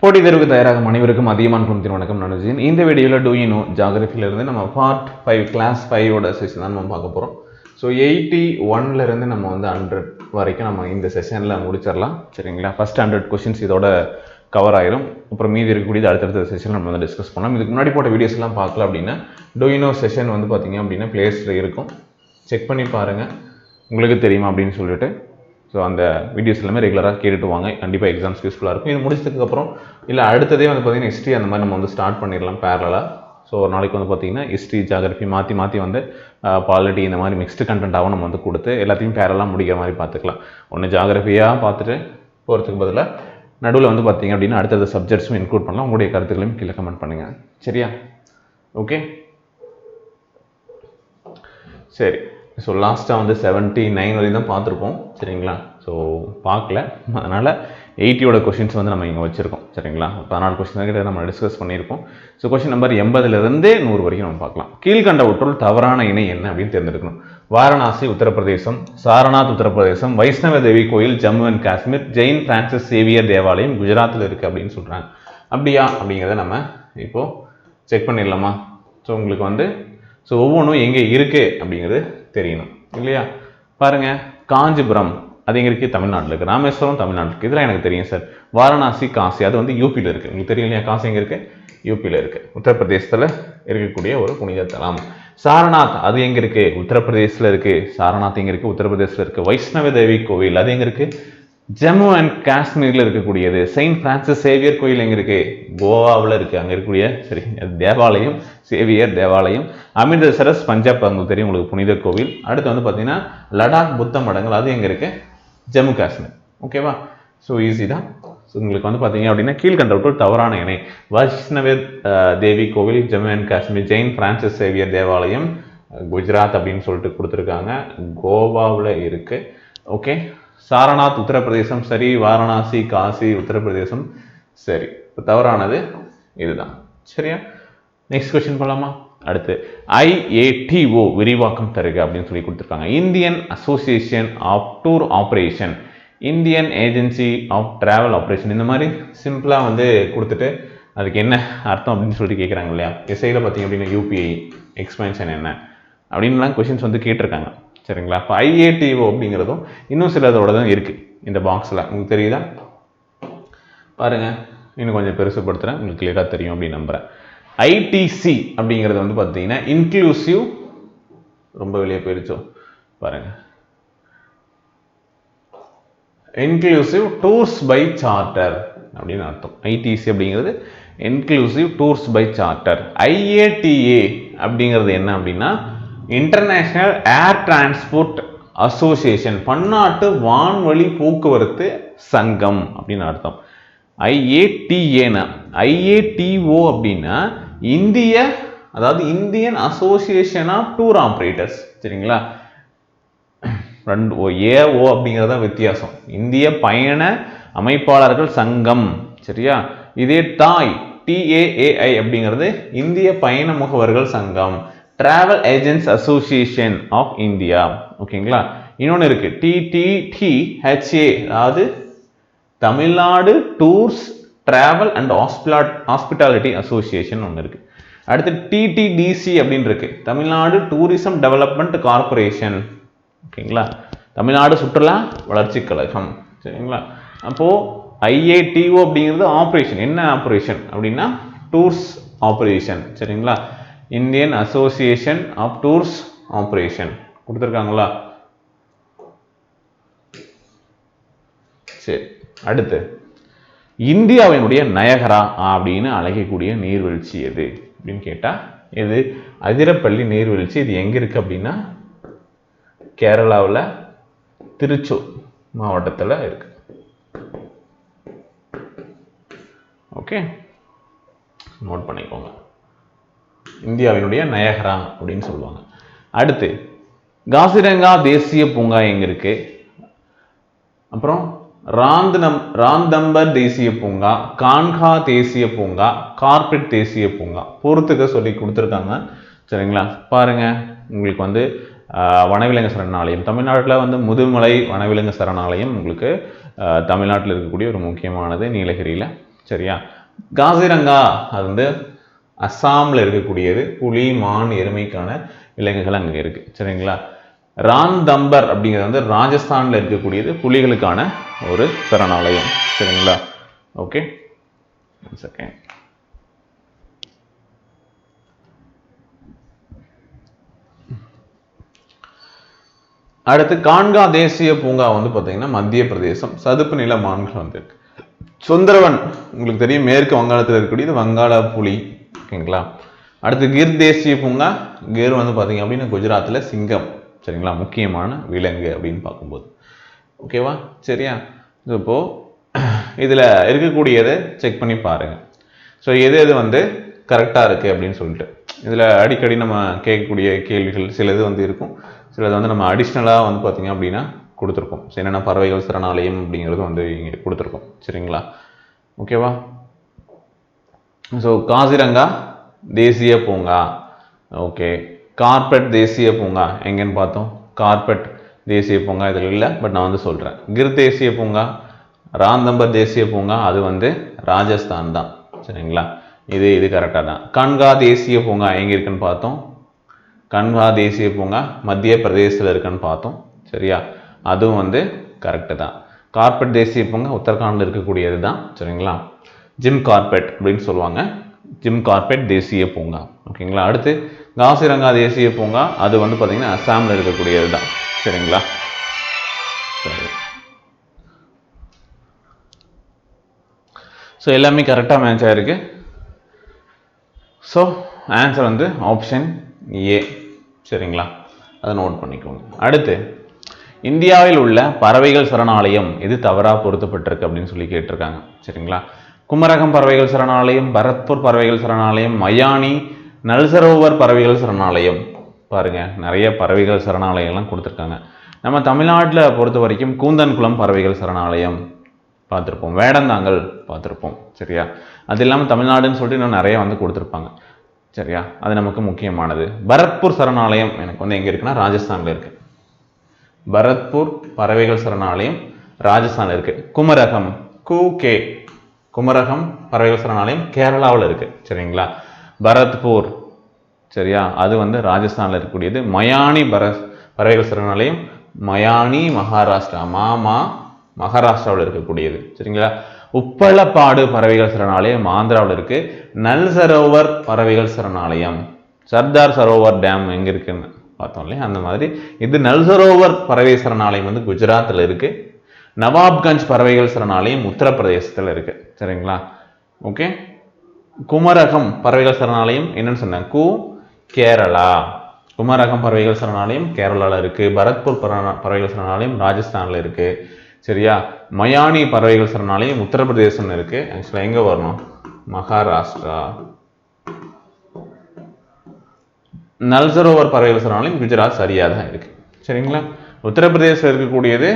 போட்டி தேர்வுக்கு தயாராகும் அனைவருக்கும் அதியமான் குழுமத்தின் வணக்கம். நான் விஜயன். இந்த வீடியோவில் டூ யூ நோ ஜாகிரபியிலிருந்து நம்ம பார்ட் 5 கிளாஸ் 5ஓட செஷன் தான் நம்ம பார்க்க போகிறோம். ஸோ 81லேருந்து நம்ம வந்து 100 வரைக்கும் நம்ம இந்த செஷனில் முடிச்சிடலாம். சரிங்களா? ஃபர்ஸ்ட் 100 கொஷின்ஸ் இதோட கவர் ஆயிரும். அப்புறம் மீதி இருக்கக்கூடியது அடுத்தடுத்த செஷன் நம்ம வந்து டிஸ்கஸ் பண்ணலாம். இதுக்கு முன்னாடி போட்ட வீடியோஸ் எல்லாம் பார்க்கல அப்படின்னா டூ யூ நோ செஷன் வந்து பார்த்தீங்க அப்படின்னா பிளேலிஸ்ட்டில் இருக்கும். செக் பண்ணி பாருங்கள், உங்களுக்கு தெரியுமா அப்படின்னு சொல்லிட்டு. ஸோ அந்த வீடியோஸ் எல்லாமே ரெகுலராக கேட்டுட்டு வாங்க. கண்டிப்பாக எக்ஸாம்ஸ் யூஸ்ஃபுல்லாக இருக்கும். இது முடிச்சதுக்கப்புறம் இல்லை அடுத்ததே வந்து பார்த்தீங்கன்னா ஹிஸ்ட்ரி அந்த மாதிரி நம்ம வந்து ஸ்டார்ட் பண்ணிடலாம் பேரலாக. ஸோ ஒரு நாளைக்கு வந்து பார்த்தீங்கன்னா ஹிஸ்ட்ரி ஜாகிரபி மாற்றி வந்து பாலிட்டி இந்த மாதிரி மிக்ஸ்டு கண்டென்ட்டாகவும் நம்ம வந்து கொடுத்து எல்லாத்தையும் பேரலாக முடிக்கிற மாதிரி பார்த்துக்கலாம். ஒன்று ஜாகிரபியாக பார்த்துட்டு போகிறதுக்கு பதிலாக நடுவில் வந்து பார்த்தீங்க அப்படின்னா அடுத்தது சப்ஜெக்ட்ஸும் இன்க்ளூட் பண்ணலாம். உங்களுடைய கருத்துக்களையும் கீழே கமெண்ட் பண்ணுங்கள். சரியா? ஓகே, சரி. ஸோ லாஸ்ட்டாக வந்து 79 வரையும் தான் பார்த்துருப்போம். சரிங்களா? ஸோ பார்க்கல, அதனால் 80ஓட கொஷின்ஸ் வந்து நம்ம இங்கே வச்சுருக்கோம். சரிங்களா? 14 கொஷின் கிட்ட நம்ம டிஸ்கஸ் பண்ணியிருக்கோம். ஸோ கொஷின் நம்பர் 80லேருந்து 100 வரைக்கும் நம்ம பார்க்கலாம். கீழ்கண்டவற்றுள் தவறான இணை என்ன அப்படின்னு தேர்ந்தெடுக்கணும். வாரணாசி உத்தரப்பிரதேசம், சாரநாத் உத்தரப்பிரதேசம், வைஷ்ணவ தேவி கோயில் Jammu and Kashmir, Jain Francis Xavier தேவாலயம் குஜராத்தில் இருக்குது அப்படின்னு சொல்கிறாங்க. அப்படியா அப்படிங்கிறத நம்ம இப்போது செக் பண்ணிடலாமா? ஸோ உங்களுக்கு வந்து ஸோ ஒவ்வொன்றும் எங்கே இருக்குது அப்படிங்கிறது தெரியணும் இல்லையா? பாருங்கள், காஞ்சிபுரம் அது எங்கே இருக்குது? தமிழ்நாட்டில் இருக்குது. ராமேஸ்வரம் தமிழ்நாட்டில் இருக்குது. இதெல்லாம் எனக்கு தெரியும் சார். வாரணாசி காசி அது வந்து யூபியில் இருக்குது. உங்களுக்கு தெரியும் இல்லையா? காசி எங்கே இருக்குது? யூபியில் இருக்குது. உத்தரப்பிரதேசத்தில் இருக்கக்கூடிய ஒரு புனித தலம். சாரநாத் அது எங்கே இருக்குது? உத்தரப்பிரதேசத்தில் இருக்குது. சாரநாத் எங்கே இருக்குது? உத்தரப்பிரதேசத்தில் இருக்குது. வைஷ்ணவ தேவி கோவில் அது எங்கே இருக்குது? ஜம்மு அண்ட் காஷ்மீரில் இருக்கக்கூடியது. செயின்ட் பிரான்சிஸ் சேவியர் கோயில் எங்கே இருக்குது? கோவாவில் இருக்குது. அங்கே இருக்கக்கூடிய சரி தேவாலயம் சேவியர் தேவாலயம். அமிர்தசரஸ் பஞ்சாப் உங்களுக்கு தெரியும், உங்களுக்கு புனித கோவில். அடுத்து வந்து பார்த்தீங்கன்னா லடாக் புத்த மடங்கள் அது எங்கே இருக்குது? ஜம்மு காஷ்மீர். ஓகேவா? ஸோ ஈஸி தான். ஸோ உங்களுக்கு வந்து பார்த்தீங்க அப்படின்னா கீழ்கண்டவற்றுள் தவறான இணை. வைஷ்ணவ தேவி கோவில் Jammu and Kashmir, Jain Francis Xavier தேவாலயம் குஜராத் அப்படின்னு சொல்லிட்டு கொடுத்துருக்காங்க, கோவாவில் இருக்குது. ஓகே, சாரநாத் உத்தரப்பிரதேசம் சரி, வாரணாசி காசி உத்தரப்பிரதேசம் சரி. இப்போ தவறானது இதுதான். சரியா? நெக்ஸ்ட் கொஸ்டின் போகலாமா? அடுத்து IATO விரிவாக்கம் தருக அப்படின்னு சொல்லி கொடுத்துருக்காங்க. Indian association of tour operation, Indian agency of travel operation, இந்த மாதிரி சிம்பிளாக வந்து கொடுத்துட்டு அதுக்கு என்ன அர்த்தம் அப்படின்னு சொல்லிட்டு கேட்குறாங்க இல்லையா? எஸ்ஐயில் பார்த்தீங்க அப்படின்னா UPI எக்ஸ்பென்ஷன் என்ன அப்படின்லாம் கொஷின்ஸ் வந்து கேட்டிருக்காங்க. சரிங்களா? இப்போ IATO அப்படிங்கிறதும் இன்னும் சிலதோட தான் இருக்குது இந்த பாக்ஸில். உங்களுக்கு தெரியுதா? பாருங்கள், இன்னும் கொஞ்சம் பெருசுப்படுத்துகிறேன், உங்களுக்கு கிளியராக தெரியும் அப்படின்னு நம்புகிறேன். ITC அப்படிங்கிறது வந்து பார்த்தீங்கன்னா இன்க்ளூசிவ், ரொம்ப வெளியே போயிடுச்சோ பாருங்கள், இன்க்ளூசிவ் டூர்ஸ் பை சார்ட்டர் அப்படின்னு அர்த்தம். ITC அப்படிங்கிறது inclusive tours by charter. IATA அப்படிங்கிறது என்ன அப்படின்னா இன்டர்நேஷனல் ஏர் டிரான்ஸ்போர்ட் அசோசியேஷன், பன்னாட்டு வான்வழி போக்குவரத்து சங்கம் அப்படின்னு அர்த்தம். IATA IATO அப்படின்னா இந்திய, அதாவது Indian association of tour operators. சரிங்களா? ரெண்டு AO அப்படிங்கிறத வித்தியாசம். இந்திய பயண அமைப்பாளர்கள் சங்கம். சரியா? இதே TAAI அப்படிங்கிறது இந்திய பயண முகவர்கள் சங்கம், travel agents association of India. ஓகேங்களா? இன்னொன்று இருக்கு TTTHA, அதாவது Tamil Nadu tours travel and hospitality association ஒன்று இருக்கு. அடுத்து TTDC அப்படின்னு இருக்கு, தமிழ்நாடு டூரிசம் டெவலப்மெண்ட் கார்பரேஷன். ஓகேங்களா? தமிழ்நாடு சுற்றுலா வளர்ச்சி கழகம். சரிங்களா? அப்போ IATO அப்படிங்கிறது ஆப்ரேஷன். என்ன ஆப்ரேஷன் அப்படின்னா டூர்ஸ் ஆப்ரேஷன். சரிங்களா? Indian association of tours operation கொடுத்துருக்காங்களா? சரி, அடுத்து இந்தியாவினுடைய நயகரா அப்படின்னு அழைக்கக்கூடிய நீர்வீழ்ச்சி எது அப்படின்னு கேட்டால் இது அதிரப்பள்ளி நீர்வீழ்ச்சி. இது எங்கே இருக்குது அப்படின்னா கேரளாவில் திருச்சூர் மாவட்டத்தில் இருக்கு. ஓகே, நோட் பண்ணிக்கோங்க. இந்தியாவினுடைய நயகரா அப்படின்னு சொல்லுவாங்க. அடுத்து காசிரங்கா தேசிய பூங்கா எங்க இருக்கு? அப்புறம் ராந்தம்பர் தேசிய பூங்கா, கான்கா தேசிய பூங்கா, கார்பெட் தேசிய பூங்கா பொறுத்துக்க சொல்லி கொடுத்துருக்காங்க. சரிங்களா? பாருங்க, உங்களுக்கு வந்து வனவிலங்கு சரணாலயம் தமிழ்நாட்டில் வந்து முதுமலை வனவிலங்கு சரணாலயம் உங்களுக்கு தமிழ்நாட்டில் இருக்கக்கூடிய ஒரு முக்கியமானது நீலகிரியில். சரியா. காசிரங்கா அது வந்து அஸ்ஸாமில் இருக்கக்கூடியது. புலி, மான், எருமைக்கான விலங்குகள் அங்கே இருக்கு. சரிங்களா. ராந்தம்பர் அப்படிங்கிறது வந்து ராஜஸ்தானில் இருக்கக்கூடியது. புலிகளுக்கான ஒரு சரணாலயம். சரிங்களா. Okay, second. அடுத்து கான்கா தேசிய பூங்கா வந்து பார்த்தீங்கன்னா மத்திய பிரதேசம். சதுப்பு நில மான்கள் வந்து இருக்கு. சுந்தரவன் உங்களுக்கு தெரியும், மேற்கு வங்காளத்தில் இருக்கக்கூடியது வங்காள புலி. ஓகேங்களா. அடுத்து கிர் தேசிய பூங்கா. கிர் வந்து பார்த்தீங்க அப்படின்னா குஜராத்தில் சிங்கம். சரிங்களா, முக்கியமான விலங்கு அப்படின்னு பார்க்கும்போது. ஓகேவா, சரியா. இப்போ இதில் இருக்கக்கூடியதை செக் பண்ணி பாருங்க. ஸோ எது எது வந்து கரெக்டாக இருக்குது அப்படின்னு சொல்லிட்டு. இதில் அடிக்கடி நம்ம கேட்கக்கூடிய கேள்விகள் சிலது வந்து இருக்கும், சிலது வந்து நம்ம அடிஷ்னலாக வந்து பார்த்தீங்க அப்படின்னா கொடுத்துருக்கோம். என்னென்ன பறவைகள் சரணாலயம் அப்படிங்கிறது வந்து இங்கே கொடுத்துருக்கோம். சரிங்களா, ஓகேவா. ஸோ காசிரங்கா தேசிய பூங்கா. ஓகே. கார்பெட் தேசிய பூங்கா எங்கன்னு பார்த்தோம். கார்பெட் தேசிய பூங்கா இதில் இல்லை, பட் நான் வந்து சொல்கிறேன். கிர் தேசிய பூங்கா, ராந்தம்பர் தேசிய பூங்கா அது வந்து ராஜஸ்தான் தான். சரிங்களா, இது கரெக்டாக தான். கன்கா தேசிய பூங்கா எங்கே இருக்குன்னு பார்த்தோம். கன்கா தேசிய பூங்கா மத்திய பிரதேசத்தில் இருக்குன்னு பார்த்தோம். சரியா, அதுவும் வந்து கரெக்டு தான். கார்பெட் தேசிய பூங்கா உத்தரகாண்டில் இருக்கக்கூடியது தான். சரிங்களா, ஜிம் கார்பெட் அப்படின்னு சொல்லுவாங்க. ஜிம் கார்பெட் தேசிய பூங்கா. ஓகேங்களா. அடுத்து காசிரங்கா தேசிய பூங்கா அது வந்து பார்த்தீங்கன்னா அஸ்ஸாமில் இருக்கக்கூடியது தான். சரிங்களா. சரி, ஸோ எல்லாமே கரெக்டாக மேட்ச் ஆயிருக்கு. ஸோ ஆன்சர் வந்து ஆப்ஷன் ஏ. சரிங்களா, அதை நோட் பண்ணிக்கோங்க. அடுத்து இந்தியாவில் உள்ள பறவைகள் சரணாலயம் எது தவறாக பொருத்தப்பட்டிருக்கு அப்படின்னு சொல்லி கேட்டிருக்காங்க. சரிங்களா. குமரகம் பறவைகள் சரணாலயம், பரத்பூர் பறவைகள் சரணாலயம், மயானி, நல்சரோவர் பறவைகள் சரணாலயம். பாருங்க, நிறைய பறவைகள் சரணாலயம்லாம் கொடுத்துருக்காங்க. நம்ம தமிழ்நாட்டில் பொறுத்த வரைக்கும் கூந்தன்குளம் பறவைகள் சரணாலயம் பார்த்துருப்போம், வேடந்தாங்கல் பார்த்துருப்போம். சரியா, அது இல்லாமல் தமிழ்நாடுன்னு சொல்லிட்டு இன்னும் நிறைய வந்து கொடுத்துருப்பாங்க. சரியா, அது நமக்கு முக்கியமானது. பரத்பூர் சரணாலயம் எனக்கு வந்து எங்கே இருக்குன்னா ராஜஸ்தானில் இருக்கு. பரத்பூர் பறவைகள் சரணாலயம் ராஜஸ்தானில் இருக்கு. குமரகம் கே குமரகம் பறவைகள் சரணாலயம் கேரளாவில் இருக்கு. சரிங்களா. பரத்பூர் சரியா, அது வந்து ராஜஸ்தானில் இருக்கக்கூடியது. மயானி பறவைகள் சரணாலயம் மயானி மகாராஷ்டிரா, மகாராஷ்டிராவில் இருக்கக்கூடியது. சரிங்களா. உப்பளப்பாடு பறவைகள் சரணாலயம் ஆந்திராவில் இருக்கு. நல்சரோவர் பறவைகள் சரணாலயம், சர்தார் சரோவர் டேம் எங்க இருக்குன்னு பார்த்தோம் இல்லையா, அந்த மாதிரி இது நல்சரோவர் பறவை சரணாலயம் வந்து குஜராத்தில் இருக்கு. நவாப்கஞ்ச் பறவைகள் சரணாலயம் உத்தரப்பிரதேசத்தில் இருக்கு. சரிங்களா. ஓகே. குமரகம் பறவைகள் சரணாலயம் என்னன்னு சொன்னேன், கேரளா. குமரகம் பறவைகள் சரணாலயம் கேரளாவில் இருக்கு. பரத்பூர் பறவைகள் சரணாலயம் ராஜஸ்தானில் இருக்கு. சரியா. மயானி பறவைகள் சரணாலயம் உத்தரப்பிரதேசம் இருக்கு. ஆக்சுவலா எங்க வரணும், மகாராஷ்டிரா. நல்சரோவர் பறவைகள் சரணாலயம் குஜராத் சரியாக தான் இருக்கு. சரிங்களா. உத்தரப்பிரதேசத்தில் இருக்கக்கூடியது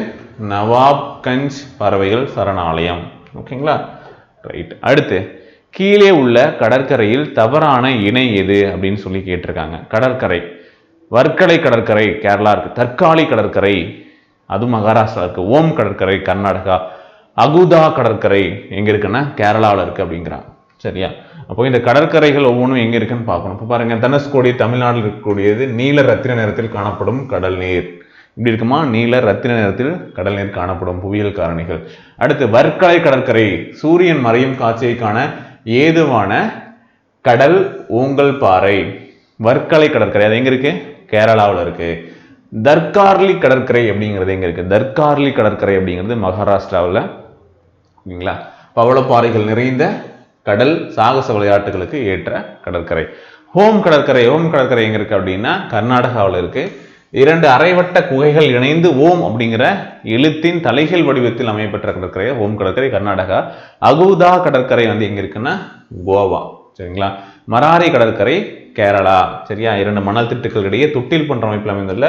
நவாப்கஞ்ச் பறவைகள் சரணாலயம். ஓகேங்களா, ரைட். அடுத்து கீழே உள்ள கடற்கரையில் தவறான இணை எது அப்படின்னு சொல்லி கேட்டிருக்காங்க. கடற்கரை, வர்க்கலை கடற்கரை கேரளா இருக்கு. தற்காலி கடற்கரை அது மகாராஷ்டிரா இருக்கு. ஓம் கடற்கரை கர்நாடகா. அகுதா கடற்கரை எங்க இருக்குன்னா கேரளாவில் இருக்கு அப்படிங்கிறாங்க. சரியா, அப்போ இந்த கடற்கரைகள் ஒவ்வொன்றும் எங்க இருக்குன்னு பார்க்கணும். இப்போ பாருங்க, தனுஷ்கோடி தமிழ்நாட்டில் இருக்கக்கூடியது நீல ரத்தின நிறத்தில் காணப்படும் கடல் நீர். இப்படி இருக்குமா, நீல ரத்தின நிறத்தில் கடல் நீர் காணப்படும் புவியியல் காரணிகள். அடுத்து வர்க்கலை கடற்கரை, சூரியன் மறையும் காட்சியை காண ஏதுவான கடல் ஓங்கல் பாறை. வர்க்கலை கடற்கரை அது எங்க இருக்கு, கேரளாவில் இருக்கு. தர்கார்லி கடற்கரை அப்படிங்கிறது எங்க இருக்கு, தர்கார்லி கடற்கரை அப்படிங்கிறது மகாராஷ்டிராவில். ஓகேங்களா. பவளப்பாறைகள் நிறைந்த கடல், சாகச விளையாட்டுகளுக்கு ஏற்ற கடற்கரை. ஹோம் கடற்கரை, ஹோம் கடற்கரை எங்க இருக்கு அப்படின்னா கர்நாடகாவில் இருக்கு. 2 அரைவட்ட குகைகள் இணைந்து ஓம் அப்படிங்கிற எழுத்தின் தலைகள் வடிவத்தில் அமையப்பட்ட கடற்கரை ஓம் கடற்கரை கர்நாடகா. அகுதா கடற்கரை வந்து எங்க இருக்குன்னா கோவா. சரிங்களா. மராரி கடற்கரை கேரளா. சரியா, 2 மணல் திட்டுக்கள் இடையே தொட்டில் போன்ற அமைப்பில் அமைந்துள்ள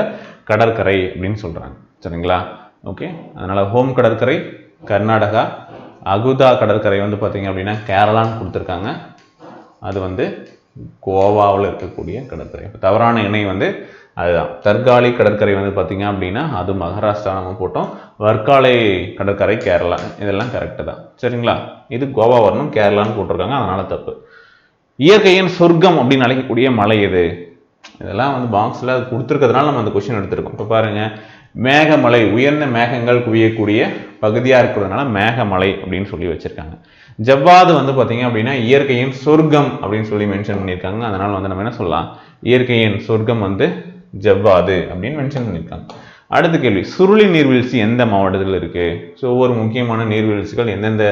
கடற்கரை அப்படின்னு சொல்றாங்க. சரிங்களா. ஓகே, அதனால ஹோம் கடற்கரை கர்நாடகா, அகுதா கடற்கரை வந்து பார்த்தீங்க அப்படின்னா கேரளான்னு கொடுத்துருக்காங்க. அது வந்து கோவாவில் இருக்கக்கூடிய கடற்கரை. தவறான இணை வந்து அதுதான். தற்காலி கடற்கரை வந்து பார்த்தீங்க அப்படின்னா அது மகாராஷ்டிரா நம்ம போட்டோம். வர்க்காலை கடற்கரை கேரளா. இதெல்லாம் கரெக்டு தான். சரிங்களா? இது கோவா வரணும், கேரளான்னு போட்டிருக்காங்க, அதனால தப்பு. இயற்கையின் சொர்க்கம் அப்படின்னு அழைக்கக்கூடிய மலை எது? இதெல்லாம் வந்து பாக்ஸில் கொடுத்துருக்கிறதுனால நம்ம அந்த கொஸ்டின் எடுத்திருக்கோம். இப்போ பாருங்க, மேகமலை, உயர்ந்த மேகங்கள் குவியக்கூடிய பகுதியாக இருக்கிறதுனால மேகமலை அப்படின்னு சொல்லி வச்சிருக்காங்க. ஜவ்வாது வந்து பார்த்தீங்க அப்படின்னா இயற்கையின் சொர்க்கம் அப்படின்னு சொல்லி மென்ஷன் பண்ணியிருக்காங்க. அதனால வந்து நம்ம என்ன சொல்லலாம், இயற்கையின் சொர்க்கம் வந்து ஜவ்வாது அப்படின்னு மென்ஷன் பண்ணியிருக்காங்க. அடுத்த கேள்வி, சுருளி நீர்வீழ்ச்சி எந்த மாவட்டத்தில் இருக்கு? ஸோ ஒவ்வொரு முக்கியமான நீர்வீழ்ச்சிகள் எந்தெந்த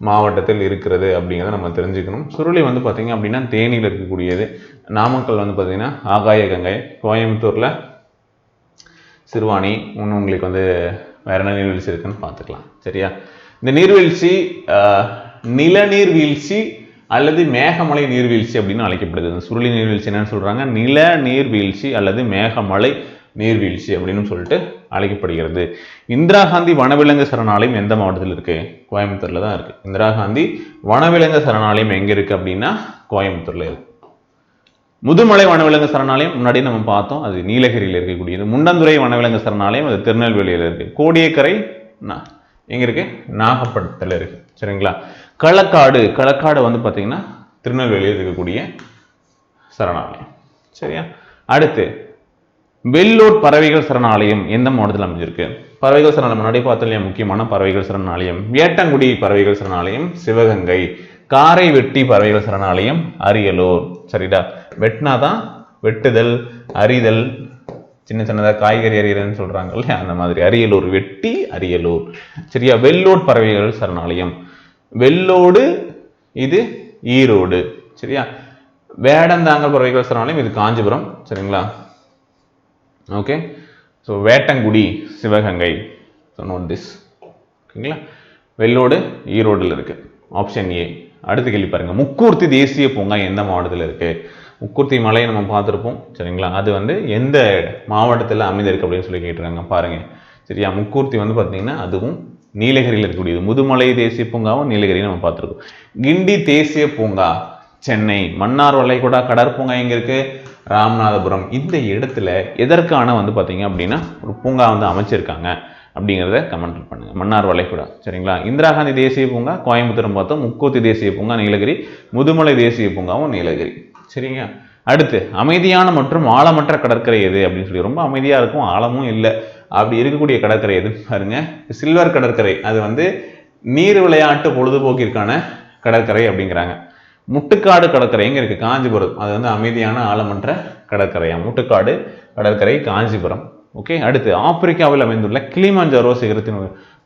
மாவட்டத்தில் இருக்கிறது அப்படிங்கிறத நம்ம தெரிஞ்சுக்கணும். சுருளி வந்து பார்த்தீங்க அப்படின்னா தேனியில் இருக்கக்கூடியது. நாமக்கல் வந்து பார்த்தீங்கன்னா ஆகாய கங்கை. கோயம்புத்தூரில் சிறுவாணி. இன்னும் உங்களுக்கு வந்து வேற என்ன நீர்வீழ்ச்சி இருக்குன்னு பார்த்துக்கலாம். சரியா? இந்த நீர்வீழ்ச்சி நிலநீர் வீழ்ச்சி அல்லது மேகமலை நீர்வீழ்ச்சி அப்படின்னு அழைக்கப்படுது. இந்த சுருளி நீர்வீழ்ச்சி என்னன்னு சொல்றாங்க, நில நீர்வீழ்ச்சி அல்லது மேகமலை நீர்வீழ்ச்சி அப்படின்னு சொல்லிட்டு அழைக்கப்படுகிறது. இந்திரா காந்தி வனவிலங்கு சரணாலயம் எந்த மாவட்டத்தில் இருக்கு? கோயம்புத்தூர்ல தான் இருக்கு. இந்திரா காந்தி வனவிலங்கு சரணாலயம் எங்க இருக்கு அப்படின்னா கோயம்புத்தூர்ல இருக்கு. முதுமலை வனவிலங்கு சரணாலயம் முன்னாடி நம்ம பார்த்தோம், அது நீலகிரியில் இருக்கக்கூடியது. முண்டந்துறை வனவிலங்கு சரணாலயம் அது திருநெல்வேலியில் இருக்கு. கோடியக்கரை எங்க இருக்கு? நாகப்பட்டினத்தில் இருக்கு. சரிங்களா? களக்காடு வந்து பார்த்தீங்கன்னா திருநெல்வேலியில் இருக்கக்கூடிய சரணாலயம். சரியா? அடுத்து வெள்ளோட் பறவைகள் சரணாலயம் எந்த மாவட்டத்தில் அமைஞ்சிருக்கு? பறவைகள் சரணாலயம் முன்னாடி பார்த்தோம் இல்லையா, முக்கியமான பறவைகள் சரணாலயம். வேட்டங்குடி பறவைகள் சரணாலயம் சிவகங்கை. காரை வெட்டி பறவைகள் சரணாலயம் அரியலூர். சரிடா? வெட்டினாதான் வெட்டுதல், அரிதல், சின்ன சின்னதாக காய்கறி அறியறன்னு சொல்றாங்க இல்லையா, அந்த மாதிரி. அரியலூர், வெட்டி அரியலூர். சரியா? வெள்ளோட் பறவைகள் சரணாலயம் வெள்ளோடு, இது ஈரோடு. சரியா? வேடந்தாங்கல் பறவைகள் சரணாலயம் இது காஞ்சிபுரம். சரிங்களா? Okay. So Vettangudi Sivaganga. So note this. ஓகேங்களா? வெள்ளோடு ஈரோடில் இருக்கு. Option A. அடுத்த கேள்வி பாருங்க, முக்கூர்த்தி தேசிய பூங்கா எந்த மாவட்டத்தில் இருக்கு? முக்கூர்த்தி மலையை நம்ம பார்த்துருப்போம். சரிங்களா? அது வந்து எந்த மாவட்டத்தில் அமைந்திருக்கு அப்படின்னு சொல்லி கேட்டுருக்காங்க பாருங்க. சரியா? முக்கூர்த்தி வந்து பார்த்தீங்கன்னா அதுவும் நீலகிரியில் இருக்கக்கூடியது. முதுமலை தேசிய பூங்காவும் நீலகிரியும் நம்ம பார்த்துருக்கோம். கிண்டி தேசிய பூங்கா சென்னை. மன்னார் வளைகுடா கடற்பூங்கா எங்க இருக்கு? ராமநாதபுரம். இந்த இடத்துல எதற்கான வந்து பார்த்தீங்க அப்படின்னா ஒரு பூங்கா வந்து அமைச்சிருக்காங்க அப்படிங்கிறத கமெண்ட் பண்ணுங்க. மன்னார் வளைகுடா. சரிங்களா? இந்திரா காந்தி தேசிய பூங்கா கோயம்புத்தூர் பார்த்தோம். முக்கூர்த்தி தேசிய பூங்கா நீலகிரி. முதுமலை தேசிய பூங்காவும் நீலகிரி. சரிங்க? அடுத்து அமைதியான மற்றும் ஆழமற்ற கடற்கரை எது அப்படின்னு சொல்லி, ரொம்ப அமைதியா இருக்கும், ஆழமும் இல்லை, அப்படி இருக்கக்கூடிய கடற்கரை எது பாருங்க, சில்வர் கடற்கரை. அது வந்து நீர் விளையாட்டு பொழுதுபோக்கிற்கான கடற்கரை அப்படிங்கிறாங்க. முட்டுக்காடு கடற்கரை எங்க இருக்கு? காஞ்சிபுரம். அது வந்து அமைதியான ஆழமற்ற கடற்கரையா. முட்டுக்காடு கடற்கரை காஞ்சிபுரம். ஓகே. அடுத்து ஆப்பிரிக்காவில் அமைந்துள்ள கிளிமஞ்சாரோ சிகரத்தின்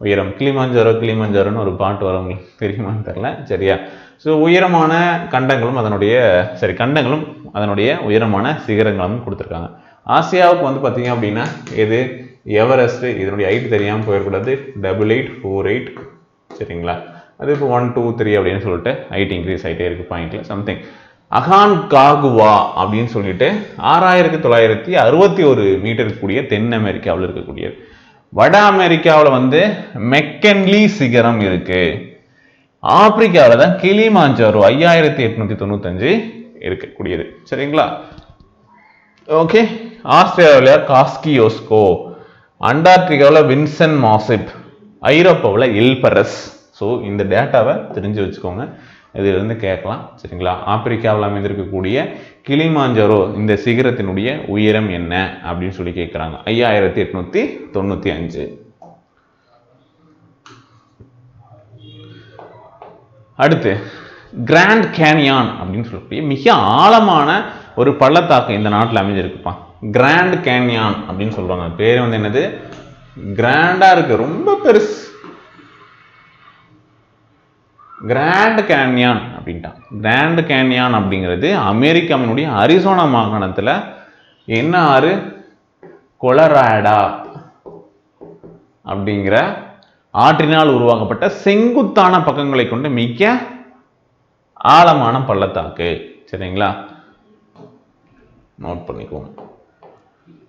உயரம். கிளிமஞ்சாரோன்னு ஒரு பாட்டு வரும், தெரியுமான்னு தெரியல. சரியா? ஸோ உயரமான கண்டங்களும் அதனுடைய உயரமான சிகரங்களும் கொடுத்துருக்காங்க. ஆசியாவுக்கு வந்து பார்த்தீங்க அப்படின்னா எது? எவரெஸ்ட். இதனுடைய ஹைட் தெரியாமல் போயிடக்கூடாது. 8848. சரிங்களா? அது இப்போ 1 2 3 அப்படின்னு சொல்லிட்டு ஹைட் இன்க்ரீஸ் ஆகிட்டே இருக்கு பாயிண்ட்ல சம்திங். அகான் காகுவா அப்படின்னு சொல்லிட்டு 6961 மீட்டர் கூடிய தென் அமெரிக்காவில் இருக்கக்கூடியது. வட அமெரிக்காவில் வந்து மெக்கன்லி சிகரம் இருக்கு. ஆப்பிரிக்காவில் தான் கிளிமாஞ்சாரோ 5895 இருக்கக்கூடியது. சரிங்களா? ஓகே. Australia Kosciuszko. அண்டார்டிகாவில் வின்சென்ட் மாசிப். ஐரோப்பாவில் எல்பரஸ். ஸோ இந்த டேட்டாவை தெரிஞ்சு வச்சுக்கோங்க, இதிலிருந்து கேட்கலாம். சரிங்களா? ஆப்பிரிக்காவில் அமைந்திருக்கக்கூடிய கிளிமாஞ்சாரோ இந்த சிகரத்தினுடைய உயரம் என்ன அப்படின்னு சொல்லி கேட்குறாங்க. 5895. அடுத்து கிராண்ட் கேனியான் அப்படின்னு சொல்லக்கூடிய மிக ஆழமான ஒரு பள்ளத்தாக்கு இந்த நாட்டில் அமைஞ்சிருக்குப்பா. கிராண்ட் கேனியான் அப்படின்னு சொல்றாங்க. பேர் வந்து என்னது? கிராண்டா இருக்கு, ரொம்ப பெருசு. கிராண்ட் கேனியான் அப்படின்ட்டான். கிராண்ட் கேனியான் அப்படிங்கிறது அமெரிக்காவினுடைய அரிசோனா மாகாணத்தில் என்ன ஆறு? கொலராடா அப்படிங்கிற ஆற்றினால் உருவாக்கப்பட்ட செங்குத்தான பக்கங்களை கொண்ட மிக ஆழமான பள்ளத்தாக்கு. சரிங்களா? நோட் பண்ணிக்கோங்க.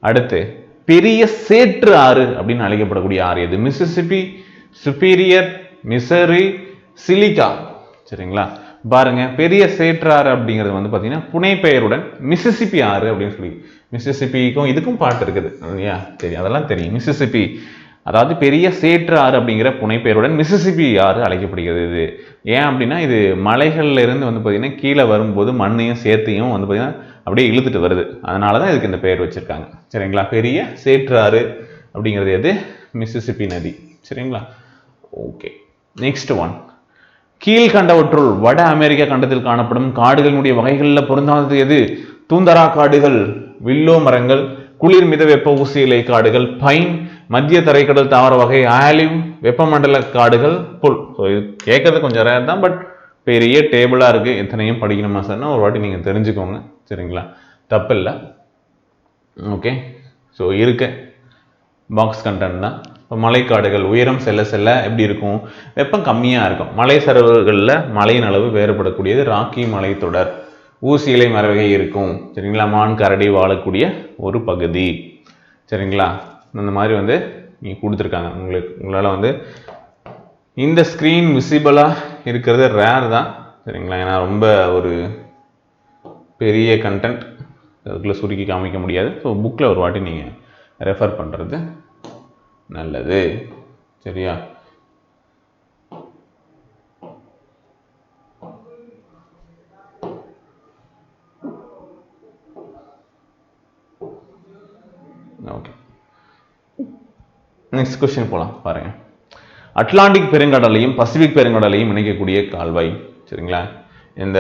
அடுத்து பெரிய சேற்று ஆறு அப்படின்னு அழைக்கப்படக்கூடிய ஆறு எது? Mississippi, superior, misery, silica. சரிங்களா? பாருங்க பெரிய சேற்றாறு அப்படிங்கிறது வந்து பார்த்தீங்கன்னா புனைப்பெயருடன் மிசிசிப்பி ஆறு அப்படின்னு சொல்லி, மிசிசிப்பிக்கும் இதுக்கும் பாட்டு இருக்குது இல்லையா? சரி, அதெல்லாம் தெரியும். மிசிசிப்பி அதாவது பெரிய சேற்று ஆறு அப்படிங்கிற புனைப்பெயருடன் மிசிசிப்பி ஆறு அழைக்கப்படுகிறது. இது ஏன் அப்படின்னா இது மலைகள்ல இருந்து வந்து பார்த்தீங்கன்னா கீழே வரும்போது மண்ணையும் சேத்தையும் வந்து பார்த்தீங்கன்னா அப்படியே இழுத்துட்டு வருது, அதனால தான் இதுக்கு இந்த பெயர் வச்சிருக்காங்க. சரிங்களா? பெரிய சேற்று ஆறு அப்படிங்கிறது எது? மிசிசிப்பி நதி. சரிங்களா? Okay, next one. கீழ்கண்டவற்றுள் வட அமெரிக்கா கண்டத்தில் காணப்படும் காடுகளினுடைய வகைகளில் பொருந்தாதது எது? தூந்தரா காடுகள், வில்லோ மரங்கள், குளிர் மித வெப்ப ஊசி இலை காடுகள், பைன், மத்திய தரைக்கடல் தாவர வகை, ஆலிவ், வெப்பமண்டல காடுகள், புல். ஸோ இது கேட்கறது கொஞ்சம் ரேர் தான், பட் பெரிய டேபிளா இருக்கு, எத்தனையும் படிக்கணுமா சார்னா ஒரு வாட்டி நீங்க தெரிஞ்சுக்கோங்க. சரிங்களா? தப்பு இல்லை. ஓகே, ஸோ இருக்கு பாக்ஸ் கண்டென்ட் தான். இப்போ மலைக்காடுகள் உயரம் செல்ல செல்ல எப்படி இருக்கும்? வெப்பம் கம்மியாக இருக்கும். மலை சரிவுகளில் மழையின் அளவு வேறுபடக்கூடியது. ராக்கி மலைத்தொடர், ஊசி இலை மரவகை இருக்கும். சரிங்களா? மான் கரடி வாழக்கூடிய ஒரு பகுதி. சரிங்களா? அந்த மாதிரி வந்து நீங்கள் கொடுத்துருக்காங்க. உங்களால் வந்து இந்த ஸ்க்ரீன் விசிபிளாக இருக்கிறது ரேர் தான். சரிங்களா? ஏன்னா ரொம்ப ஒரு பெரிய கண்டென்ட், அதுக்குள்ளே சுருக்கி காமிக்க முடியாது. ஸோ புக்கில் ஒரு வாட்டி நீங்கள் ரெஃபர் பண்ணுறது நல்லது. சரியா? ஓகே, நெக்ஸ்ட் கொஸ்டின் போலாம். பாருங்க, அட்லாண்டிக் பெருங்கடலையும் பசிபிக் பெருங்கடலையும் இணைக்கக்கூடிய கால்வாய். சரிங்களா? இந்த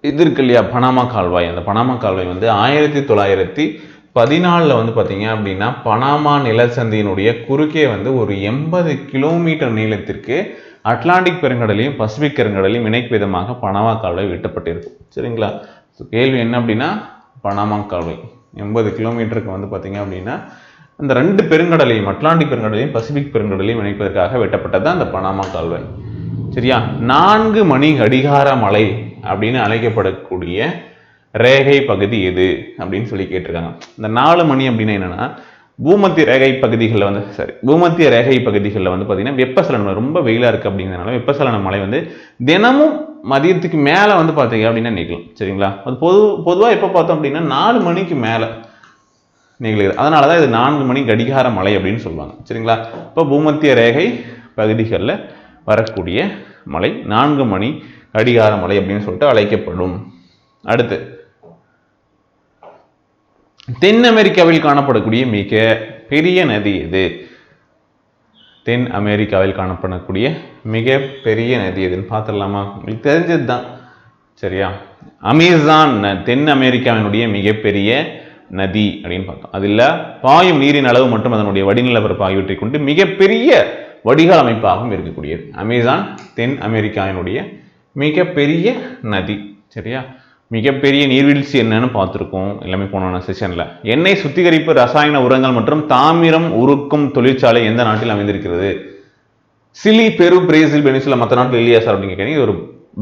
இது இருக்கு இல்லையா, பனாமா கால்வாய். அந்த பனாமா கால்வாய் வந்து 1914 வந்து பார்த்தீங்க அப்படின்னா பனாமா நிலச்சந்தியினுடைய குறுக்கே வந்து ஒரு 80 கிலோமீட்டர் நீளத்திற்கு அட்லாண்டிக் பெருங்கடலையும் பசிபிக் பெருங்கடலையும் இணைக்கும் விதமாக பனாமா கால்வாய் வெட்டப்பட்டிருக்கும். சரிங்களா? கேள்வி என்ன அப்படின்னா, பனாமா கால்வாய் 80 கிலோமீட்டருக்கு வந்து பார்த்தீங்க அப்படின்னா அந்த ரெண்டு பெருங்கடலையும், அட்லாண்டிக் பெருங்கடலையும் பசிபிக் பெருங்கடலையும் இணைப்பதற்காக வெட்டப்பட்டது அந்த பனாமா கால்வாய். சரியா? 4 மணி கடிகார மலை அப்படின்னு அழைக்கப்படக்கூடிய ரேகை பகுதி எது அப்படின்னு சொல்லி கேட்டிருக்காங்க. இந்த 4 மணி அப்படின்னா என்னன்னா, பூமத்திய ரேகை பகுதிகளில் வந்து பூமத்திய ரேகை பகுதிகளில் வந்து பார்த்தீங்கன்னா வெப்பசலனம் ரொம்ப வெயிலாக இருக்குது அப்படிங்கிறதுனால வெப்பசலன மழை வந்து தினமும் மதியத்துக்கு மேலே வந்து பார்த்தீங்க அப்படின்னா நிகழும். சரிங்களா? அது பொதுவாக எப்போ பார்த்தோம் அப்படின்னா 4 மணிக்கு மேலே நிகழ்கிறது. அதனால தான் இது 4 மணி கடிகார மலை அப்படின்னு சொல்லுவாங்க. சரிங்களா? இப்போ பூமத்திய ரேகை பகுதிகளில் வரக்கூடிய மலை 4 மணி கடிகார மலை அப்படின்னு சொல்லிட்டு அழைக்கப்படும். அடுத்து, தென் அமெரிக்காவில் காணப்படக்கூடிய மிக பெரிய நதி எது? தென் அமெரிக்காவில் காணப்படக்கூடிய மிக பெரிய நதி எதுன்னு பார்த்துடலாமா? உங்களுக்கு தெரிஞ்சது தான். சரியா? அமேசான் தென் அமெரிக்காவினுடைய மிகப்பெரிய நதி அப்படின்னு பார்த்தோம். அதில் பாயும் நீரின் அளவு மற்றும் அதனுடைய வடிநிலப்பரப்பு ஆகியவற்றை கொண்டு மிகப்பெரிய வடிகால் அமைப்பாகவும் இருக்கக்கூடியது. அமேசான் தென் அமெரிக்காவினுடைய மிகப்பெரிய நதி. சரியா? மிகப்பெரிய நீர்வீழ்ச்சி என்னன்னு பார்த்துருக்கோம் எல்லாமே போன செஷன்ல. எண்ணெய் சுத்திகரிப்பு, ரசாயன உரங்கள் மற்றும் தாமிரம் உருக்கும் தொழிற்சாலை எந்த நாட்டில் அமைந்திருக்கிறது? சிலி, பெரு, பிரேசில், வெனிசுலா. மற்ற நாட்டில் இல்லையா சார் அப்படின்னு கேட்டீங்க. இது ஒரு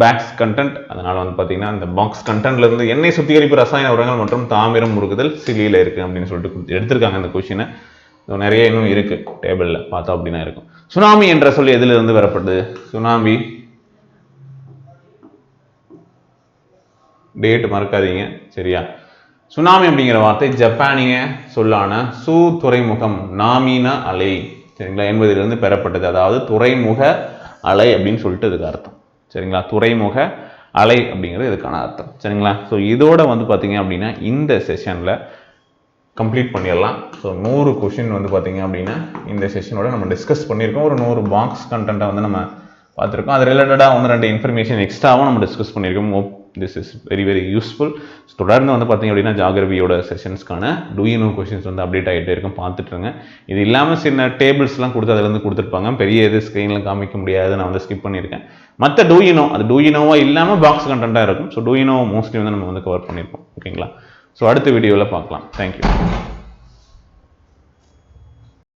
பாக்ஸ் கண்டென்ட். அதனால வந்து பார்த்தீங்கன்னா அந்த பாக்ஸ் கண்டென்ட்ல இருந்து எண்ணெய் சுத்திகரிப்பு, ரசாயன உரங்கள் மற்றும் தாமிரம் உருக்குதல் சிலியில இருக்கு அப்படின்னு சொல்லிட்டு எடுத்திருக்காங்க இந்த கொஸ்டினை. நிறைய இன்னும் இருக்கு டேபிள்ல பார்த்தா அப்படின்னா இருக்கும். சுனாமி என்ற சொல் எதுல இருந்து வரப்படுது? சுனாமி டேட் மறக்காதீங்க. சரியா? சுனாமி அப்படிங்கிற வார்த்தை ஜப்பானிய சொல்லான சு துறைமுகம் நாமின அலை, சரிங்களா, என்பதிலிருந்து பெறப்பட்டது. அதாவது துறைமுக அலை அப்படின்னு சொல்லிட்டு இதுக்கு அர்த்தம். சரிங்களா? துறைமுக அலை அப்படிங்கிறது இதுக்கான அர்த்தம். சரிங்களா? ஸோ இதோட வந்து பார்த்தீங்க அப்படின்னா இந்த செஷனில் கம்ப்ளீட் பண்ணிடலாம். ஸோ 100 கொஷின் வந்து பார்த்தீங்க அப்படின்னா இந்த செஷனோட நம்ம டிஸ்கஸ் பண்ணியிருக்கோம். ஒரு 100 பாக்ஸ் கண்டென்ட்டை வந்து நம்ம பார்த்துருக்கோம். அது ரிலேட்டடாக 1-2 இன்ஃபர்மேஷன் எக்ஸ்ட்ராவும் நம்ம டிஸ்கஸ் பண்ணியிருக்கோம். This is very very useful. தொடர்ந்து வந்து பார்த்தீங்க அப்படின்னா ஜாகிரபியோட செஷன்ஸ்க்கான டூ யூ நோ கொஷின்ஸ் வந்து அப்டேட் ஆகிட்டே இருக்கும், பார்த்துட்டுருங்க. இது இல்லாமல் சின்ன டேபிள்ஸ்லாம் கொடுத்து அதில் வந்து கொடுத்துருப்பாங்க. பெரிய இது ஸ்க்ரீனில் காமிக்க முடியாது, நான் வந்து ஸ்கிப் பண்ணியிருக்கேன். மற்ற டூ யூ நோ, அது டூ யூ நோவாக இல்லாமல் பாக்ஸ் கண்டென்ட்டாக இருக்கும். So do you know mostly வந்து நம்ம வந்து கவர் பண்ணியிருப்போம். ஓகேங்களா? ஸோ அடுத்த வீடியோவில் பார்க்கலாம். தேங்க்யூ.